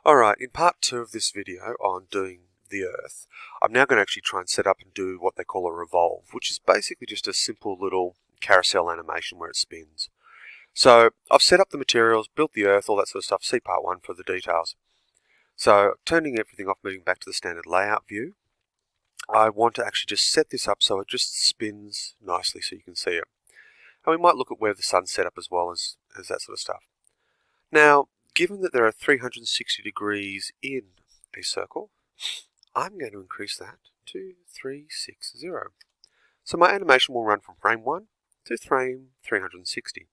Alright, in part 2 of this video on doing the Earth, I'm now going to actually try and set up and do what they call a revolve, which is basically just a simple little carousel animation where it spins. So I've set up the materials, built the Earth, all that sort of stuff, see part 1 for the details. So turning everything off, moving back to the standard layout view, I want to actually just set this up so it just spins nicely so you can see it. And we might look at where the sun's set up as well as that sort of stuff. Now, given that there are 360 degrees in a circle, I'm going to increase that to 360. So my animation will run from frame 1 to frame 360.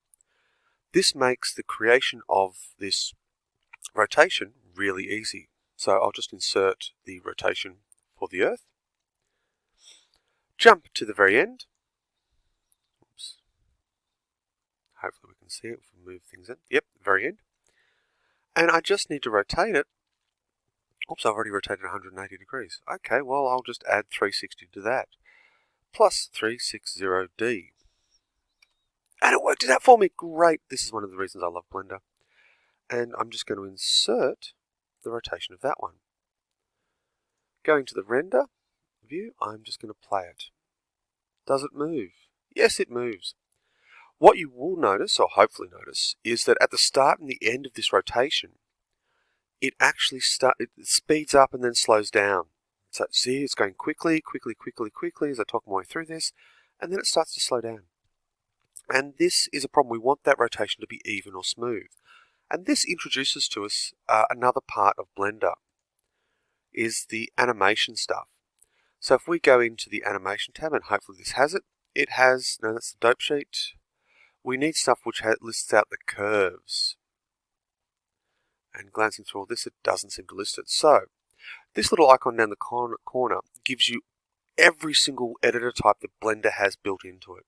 This makes the creation of this rotation really easy. So I'll just insert the rotation for the Earth, jump to the very end. Oops. Hopefully we can see it if we move things in. Yep, very end. And I just need to rotate it. Oops, I've already rotated 180 degrees. Okay, well, I'll just add 360 to that. Plus 360D. And it worked it out for me. Great. This is one of the reasons I love Blender. And I'm just going to insert the rotation of that one. Going to the render view, I'm just going to play it. Does it move? Yes, it moves. What you will notice, or hopefully notice, is that at the start and the end of this rotation, it actually it speeds up and then slows down. So see, it's going quickly as I talk my way through this, and then it starts to slow down. And this is a problem. We want that rotation to be even or smooth. And this introduces to us another part of Blender, is the animation stuff. So if we go into the animation tab, and hopefully this has it, it has, no, that's the dope sheet. We need stuff which lists out the curves. And glancing through all this, it doesn't seem to list it. So this little icon down the corner gives you every single editor type that Blender has built into it.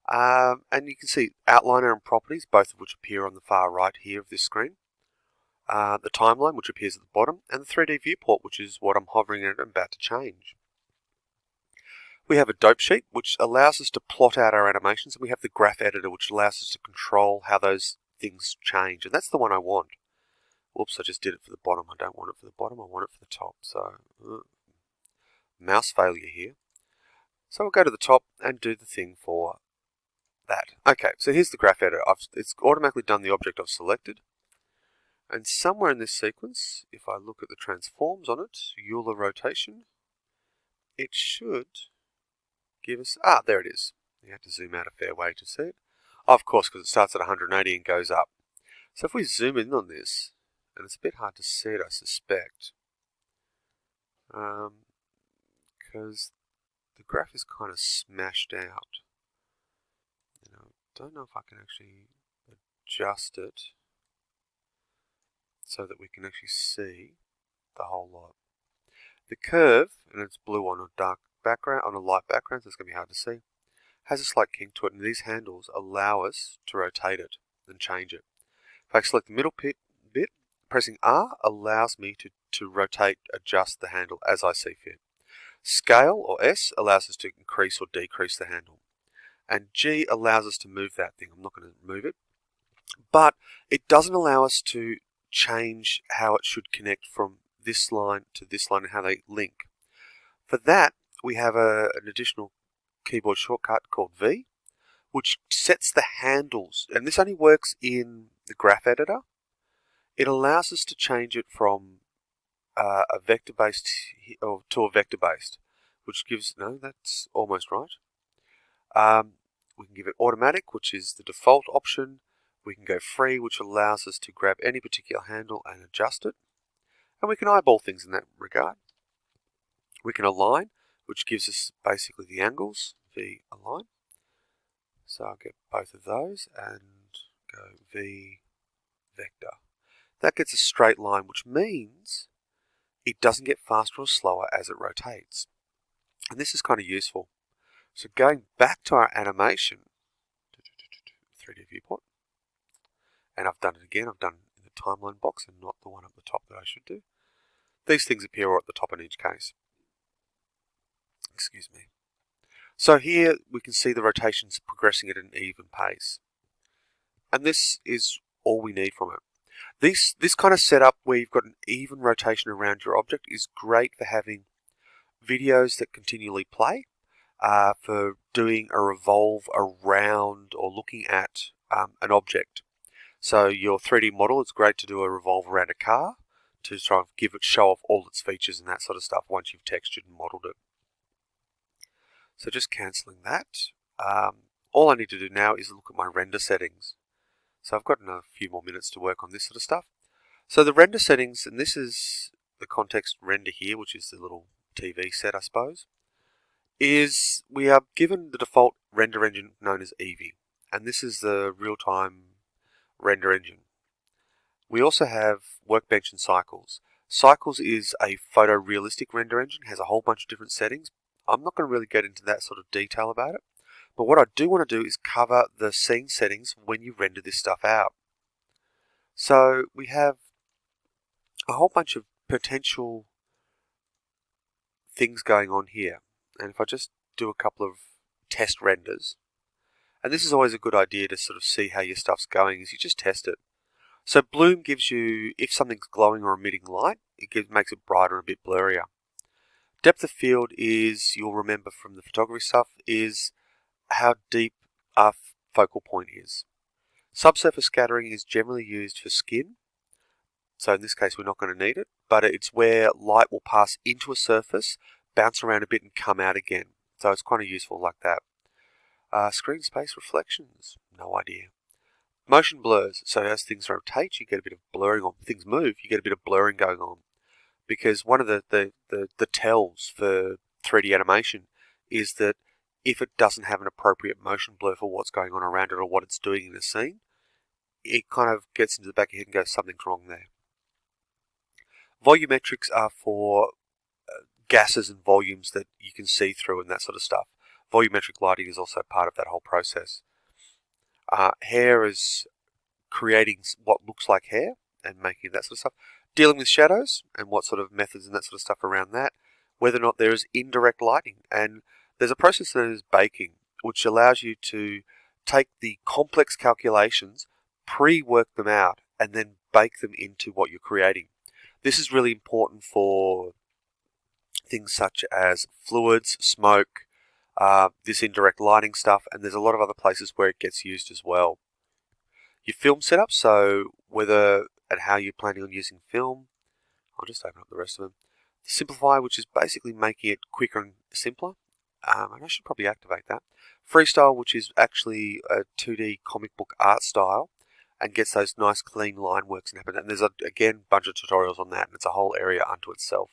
And you can see outliner and properties, both of which appear on the far right here of this screen. The timeline, which appears at the bottom, and the 3D viewport, which is what I'm hovering at and about to change. We have a dope sheet, which allows us to plot out our animations, and we have the graph editor, which allows us to control how those things change, and that's the one I want. Whoops, I just did it for the bottom. I don't want it for the bottom, I want it for the top. So, mouse failure here. So we'll go to the top and do the thing for that. Okay, so here's the graph editor. It's automatically done the object I've selected. And somewhere in this sequence, if I look at the transforms on it, Euler rotation, it should give us, there it is. You have to zoom out a fair way to see it. Of course, because it starts at 180 and goes up. So if we zoom in on this, and it's a bit hard to see it, I suspect, because the graph is kind of smashed out. Don't know if I can actually adjust it so that we can actually see the whole lot. The curve, and it's blue on a dark background, on a light background, so it's going to be hard to see, has a slight kink to it, and these handles allow us to rotate it and change it. If I select the middle bit, pressing R allows me to rotate, adjust the handle as I see fit. Scale, or S, allows us to increase or decrease the handle. And G allows us to move that thing. I'm not going to move it. But it doesn't allow us to change how it should connect from this line to this line and how they link. For that, we have an additional keyboard shortcut called V, which sets the handles. And this only works in the graph editor. It allows us to change it from a vector-based to a vector-based, which gives, no, that's almost right. We can give it automatic, which is the default option. We can go free, which allows us to grab any particular handle and adjust it. And we can eyeball things in that regard. We can align, which gives us basically the angles, V align. So I'll get both of those and go V vector. That gets a straight line, which means it doesn't get faster or slower as it rotates. And this is kind of useful. So going back to our animation, 3D viewport, and I've done it again, I've done it in the timeline box and not the one at the top that I should do. These things appear at the top in each case. Excuse me. So here we can see the rotations progressing at an even pace. And this is all we need from it. This kind of setup where you've got an even rotation around your object is great for having videos that continually play, for doing a revolve around or looking at an object. So your 3D model, it's great to do a revolve around a car to try and show off all its features and that sort of stuff once you've textured and modeled it. So just cancelling that. All I need to do now is look at my render settings. So I've got a few more minutes to work on this sort of stuff. So the render settings, and this is the context render here, which is the little TV set, I suppose, is we are given the default render engine known as Eevee. And this is the real-time render engine. We also have Workbench and Cycles. Cycles is a photorealistic render engine, has a whole bunch of different settings. I'm not going to really get into that sort of detail about it. But what I do want to do is cover the scene settings when you render this stuff out. So we have a whole bunch of potential things going on here. And if I just do a couple of test renders, and this is always a good idea to sort of see how your stuff's going, is you just test it. So bloom gives you, if something's glowing or emitting light, it makes it brighter and a bit blurrier. Depth of field is, you'll remember from the photography stuff, is how deep our focal point is. Subsurface scattering is generally used for skin. So in this case, we're not going to need it, but it's where light will pass into a surface, bounce around a bit and come out again. So it's kind of useful like that. Screen space reflections, no idea. Motion blurs, so as things rotate, you get a bit of blurring, or things move, you get a bit of blurring going on. Because one of the tells for 3D animation is that if it doesn't have an appropriate motion blur for what's going on around it or what it's doing in the scene, it kind of gets into the back of your head and goes, something's wrong there. Volumetrics are for gases and volumes that you can see through and that sort of stuff. Volumetric lighting is also part of that whole process. Hair is creating what looks like hair and making that sort of stuff. Dealing with shadows and what sort of methods and that sort of stuff around that. Whether or not there is indirect lighting. And there's a process known as baking, which allows you to take the complex calculations, pre-work them out, and then bake them into what you're creating. This is really important for things such as fluids, smoke, this indirect lighting stuff, and there's a lot of other places where it gets used as well. Your film setup, so whether and how you're planning on using film. I'll just open up the rest of them. Simplify, which is basically making it quicker and simpler. And I should probably activate that. Freestyle, which is actually a 2D comic book art style and gets those nice clean line works and happen. And there's again a bunch of tutorials on that, and it's a whole area unto itself.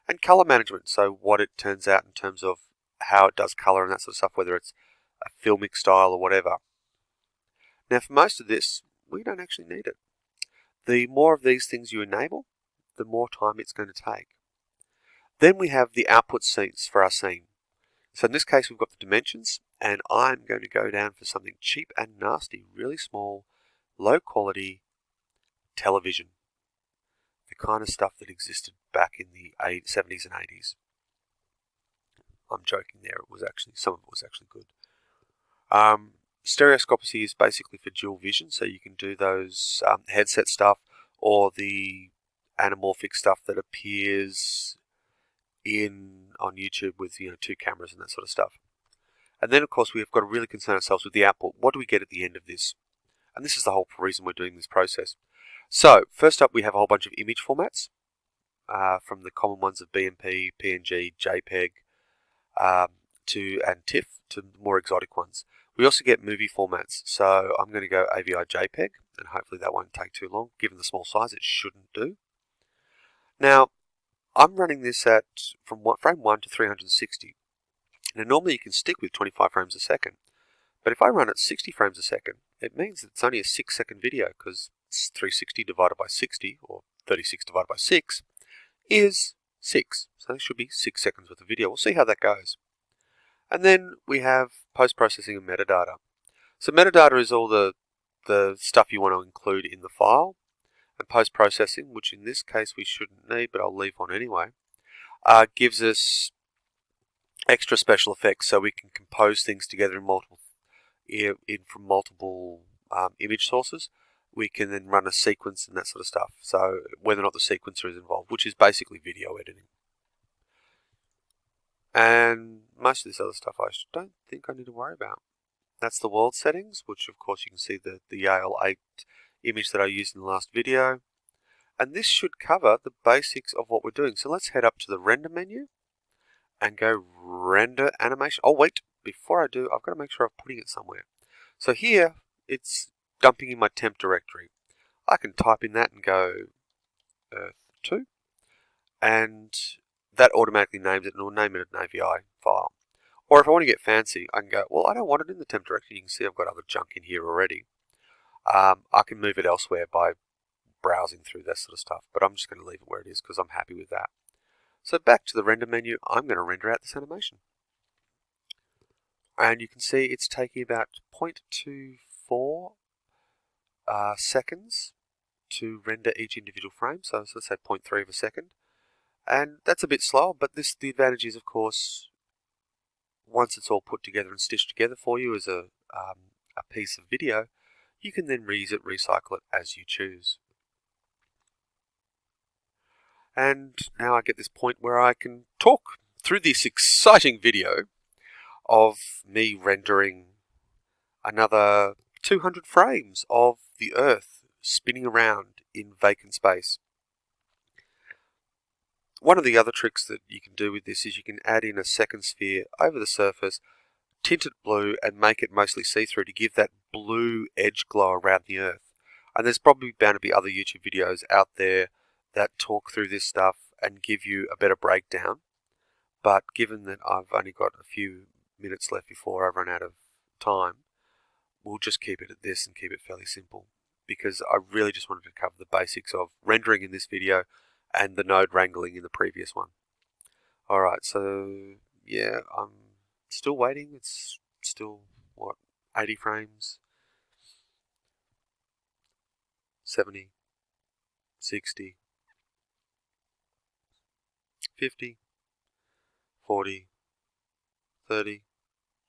And color management, so what it turns out in terms of how it does color and that sort of stuff, whether it's a filmic style or whatever. Now for most of this, we don't actually need it. The more of these things you enable, the more time it's going to take. Then we have the output scenes for our scene. So in this case, we've got the dimensions, and I'm going to go down for something cheap and nasty, really small, low quality television. The kind of stuff that existed back in the 70s and 80s. I'm joking there, some of it was actually good. Stereoscopy is basically for dual vision, so you can do those headset stuff or the anamorphic stuff that appears on YouTube with two cameras and that sort of stuff. And then of course we've got to really concern ourselves with the output. What do we get at the end of this? And this is the whole reason we're doing this process. So first up we have a whole bunch of image formats, from the common ones of BMP, PNG, JPEG, and TIFF to the more exotic ones. We also get movie formats, so I'm going to go AVI JPEG, and hopefully that won't take too long. Given the small size, it shouldn't do. Now, I'm running this at from frame 1 to 360. Now, normally you can stick with 25 frames a second, but if I run at 60 frames a second, it means that it's only a 6-second video, because 360 divided by 60, or 36 divided by 6, is 6. So it should be 6 seconds worth of video. We'll see how that goes. And then we have post-processing and metadata. So metadata is all the stuff you want to include in the file. And post-processing, which in this case we shouldn't need, but I'll leave on anyway, gives us extra special effects, so we can compose things together from multiple image sources we can then run a sequence and that sort of stuff. So whether or not the sequencer is involved, which is basically video editing. And most of this other stuff I don't think I need to worry about. That's the world settings, which of course you can see the Yale 8 image that I used in the last video. And this should cover the basics of what we're doing. So let's head up to the render menu and go render animation. Oh wait, before I do, I've got to make sure I'm putting it somewhere. So here, it's dumping in my temp directory. I can type in that and go Earth2, and that automatically names it, and will name it an AVI file. Or if I want to get fancy, I can go, well, I don't want it in the temp directory. You can see I've got other junk in here already. I can move it elsewhere by browsing through that sort of stuff, but I'm just going to leave it where it is because I'm happy with that. So back to the render menu, I'm going to render out this animation. And you can see it's taking about 0.24 seconds to render each individual frame. So let's say 0.3 of a second. And that's a bit slow, but the advantage is, of course, once it's all put together and stitched together for you as a piece of video, you can then reuse it, recycle it as you choose. And now I get this point where I can talk through this exciting video of me rendering another 200 frames of the Earth spinning around in vacant space. One of the other tricks that you can do with this is you can add in a second sphere over the surface, tint it blue, and make it mostly see-through to give that blue edge glow around the Earth. And there's probably bound to be other YouTube videos out there that talk through this stuff and give you a better breakdown. But given that I've only got a few minutes left before I run out of time, we'll just keep it at this and keep it fairly simple, because I really just wanted to cover the basics of rendering in this video and the node wrangling in the previous one. Alright, so yeah, I'm still waiting. It's still, 80 frames? 70? 60? 50? 40? 30?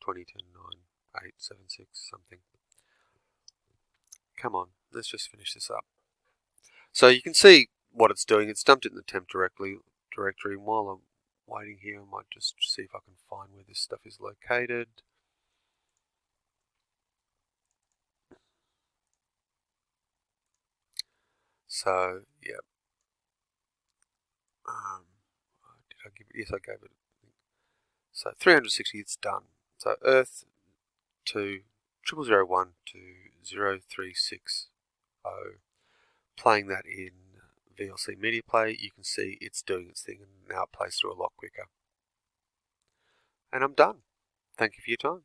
20, 10, 9, 8, 7, 6, something. Come on, let's just finish this up. So you can see what it's doing. It's dumped it in the temp directory, and while I'm waiting here, I might just see if I can find where this stuff is located. So, yeah. Did I give it? Yes, I gave it. So 360, it's done. So Earth to 0001 to 0360. Playing that in VLC Media Player, you can see it's doing its thing, and now it plays through a lot quicker. And I'm done. Thank you for your time.